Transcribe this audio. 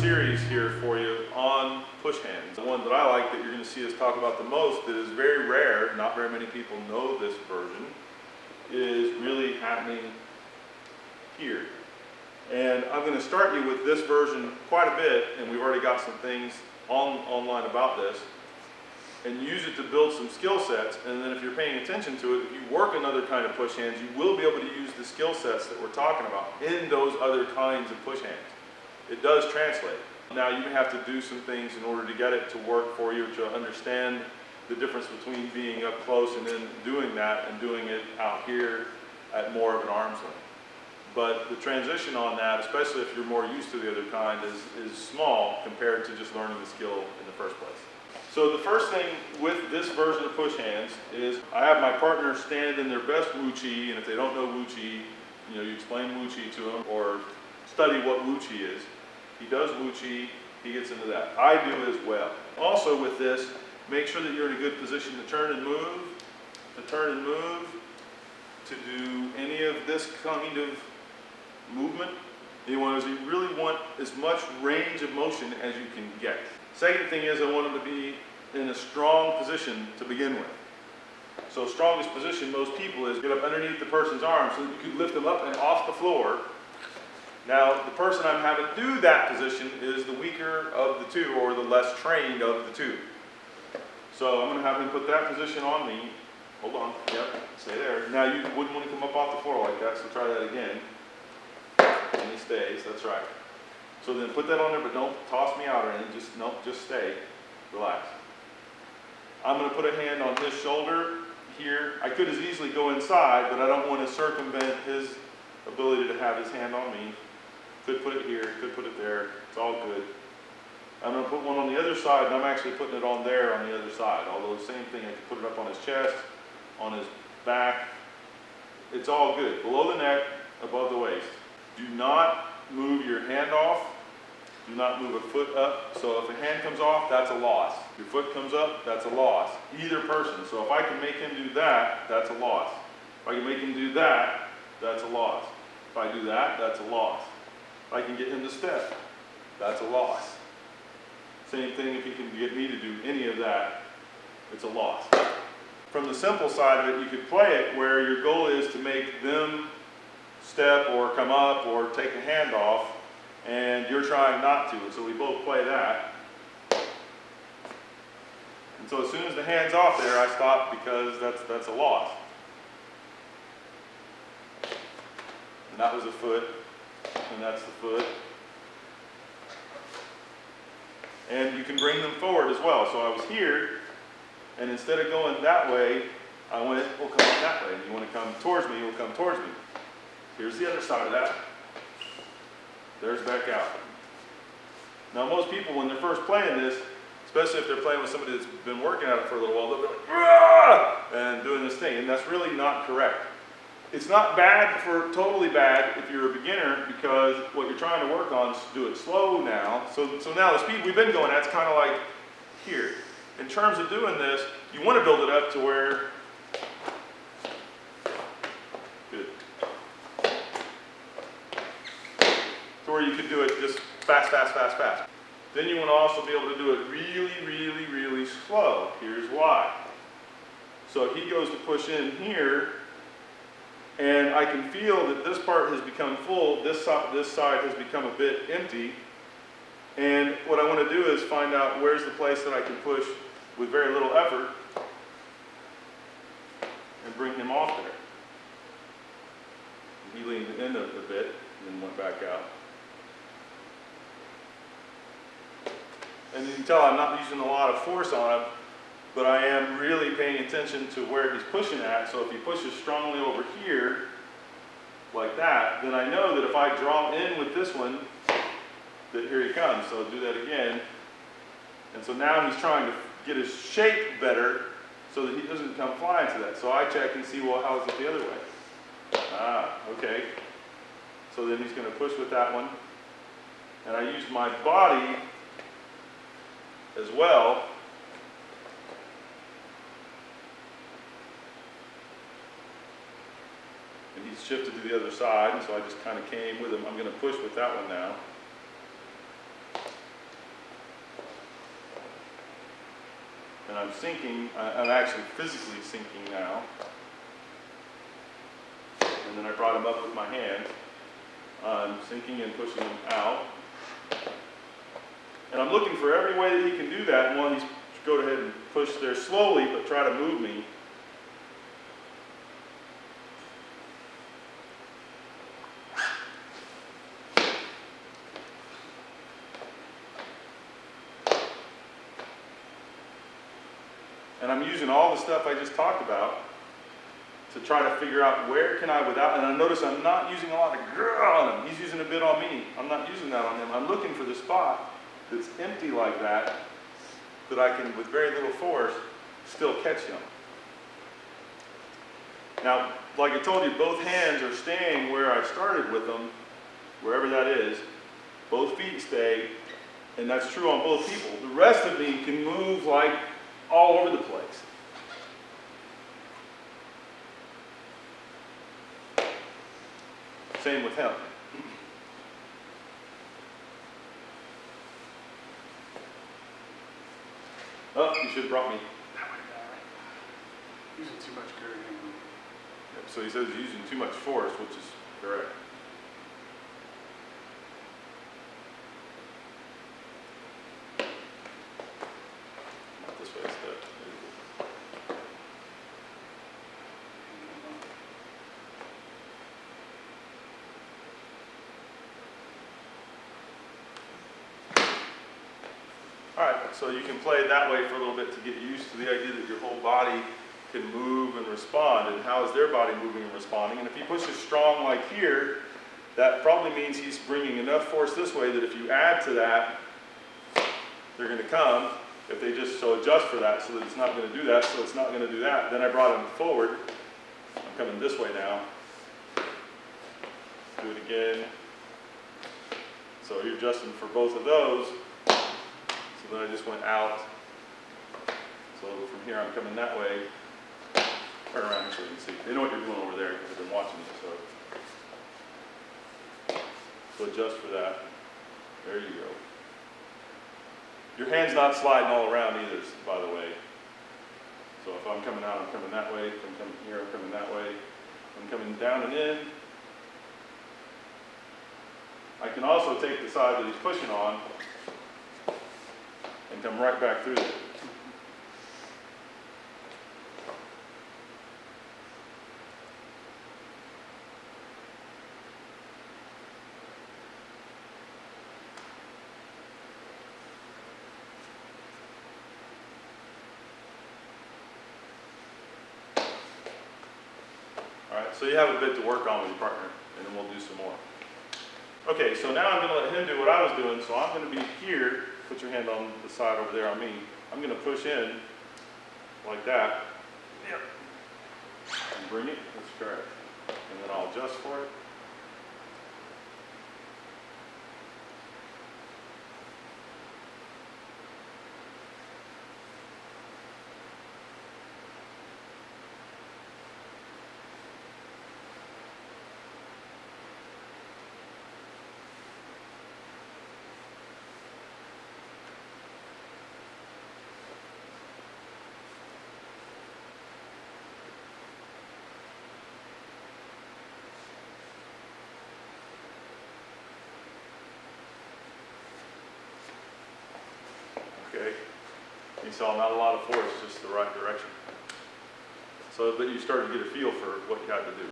series here for you on push hands. The one that I like that you're going to see us talk about the most, that is very rare, not very many people know this version, is really happening here. And I'm going to start you with this version quite a bit, and we've already got some things online about this, and use it to build some skill sets. And then if you're paying attention to it, if you work another kind of push hands, you will be able to use the skill sets that we're talking about in those other kinds of push hands. It does translate. Now you may have to do some things in order to get it to work for you, to understand the difference between being up close and then doing that and doing it out here at more of an arm's length. But the transition on that, especially if you're more used to the other kind, is small compared to just learning the skill in the first place. So the first thing with this version of push hands is I have my partner stand in their best Wu Chi, and if they don't know Wu Chi, you explain Wu Chi to them or study what Wu Chi is. He does Wu Chi, he gets into that. I do as well. Also with this, make sure that you're in a good position to turn and move, to do any of this kind of movement. You really want as much range of motion as you can get. Second thing is I want them to be in a strong position to begin with. So strongest position most people is get up underneath the person's arm so that you can lift them up and off the floor. Now the person I'm having do that position is the weaker of the two, or the less trained of the two. So I'm going to have him put that position on me. Hold on, yep, stay there. Now you wouldn't want to come up off the floor like that, so try that again. And he stays, that's right. So then put that on there, but don't toss me out or anything, just stay, relax. I'm going to put a hand on his shoulder here. I could as easily go inside, but I don't want to circumvent his ability to have his hand on me. Could put it here, could put it there, it's all good. I'm going to put one on the other side, and I'm actually putting it on there on the other side. Although the same thing, I could put it up on his chest, on his back. It's all good. Below the neck, above the waist. Do not move your hand off. Do not move a foot up. So if a hand comes off, that's a loss. Your foot comes up, that's a loss. Either person. So if I can make him do that, that's a loss. If I can make him do that, that's a loss. If I do that, that's a loss. If I can get him to step, that's a loss. Same thing if he can get me to do any of that, it's a loss. From the simple side of it, you could play it where your goal is to make them step or come up or take a hand off, and you're trying not to. So we both play that. And so as soon as the hand's off there, I stop because that's a loss. And that was a foot, and that's the foot. And you can bring them forward as well. So I was here, and instead of going that way, I went, we'll come that way. And you want to come towards me, you'll come towards me. Here's the other side of that. There's back out. Now most people, when they're first playing this, especially if they're playing with somebody that's been working at it for a little while, they'll be like, "Rah!" and doing this thing, and that's really not correct. It's not bad totally bad if you're a beginner, because what you're trying to work on is to do it slow now. So now the speed we've been going at is kind of like here. In terms of doing this, you want to build it up to where, good, to where you could do it just fast. Then you want to also be able to do it really slow. Here's why. So he goes to push in here, and I can feel that this part has become full, this side has become a bit empty, and what I want to do is find out where's the place that I can push with very little effort and bring him off there. He leaned in a bit and then went back out. And you can tell I'm not using a lot of force on him, but I am really paying attention to where he's pushing at. So if he pushes strongly over here, like that, then I know that if I draw in with this one, that here he comes. So do that again. And so now he's trying to get his shape better so that he doesn't come flying to that. So I check and see, well, how is it the other way? Okay. So then he's going to push with that one. And I use my body as well. And he's shifted to the other side, and so I just kind of came with him. I'm going to push with that one now. and I'm sinking, I'm actually physically sinking now. And then I brought him up with my hand. I'm sinking and pushing him out. And I'm looking for every way that he can do that. And while he's go ahead and push there slowly, but try to move me. And I'm using all the stuff I just talked about to try to figure out where can I without, and I notice I'm not using a lot of grr on him. He's using a bit on me. I'm not using that on him. I'm looking for the spot that's empty like that I can, with very little force, still catch him. Now, like I told you, both hands are staying where I started with them, wherever that is. Both feet stay, and that's true on both people. The rest of me can move like all over the place. Same with him. Oh, you should have brought me. Using too much girth. Yep, so he says he's using too much force, which is correct. Not this way, step. Alright, so you can play it that way for a little bit to get used to the idea that your whole body can move and respond, and how is their body moving and responding. And if he pushes strong like here, that probably means he's bringing enough force this way that if you add to that, they're going to come. If they just so adjust for that so that it's not going to do that, so it's not going to do that. Then I brought him forward. I'm coming this way now. Do it again. So you're adjusting for both of those. So then I just went out. So from here I'm coming that way. Turn around so you can see. They know what you're doing over there because they've been watching you. So adjust for that. There you go. Your hand's not sliding all around either, by the way. So if I'm coming out, I'm coming that way. If I'm coming here, I'm coming that way. If I'm coming down and in. I can also take the side that he's pushing on and come right back through there. Alright, so you have a bit to work on with your partner, and then we'll do some more. Okay, so now I'm going to let him do what I was doing, so I'm going to be here. Put your hand on the side over there on me. I'm going to push in like that. Yep. And bring it. That's correct. And then I'll adjust for it. Okay, you saw not a lot of force, just the right direction. So that you started to get a feel for what you had to do.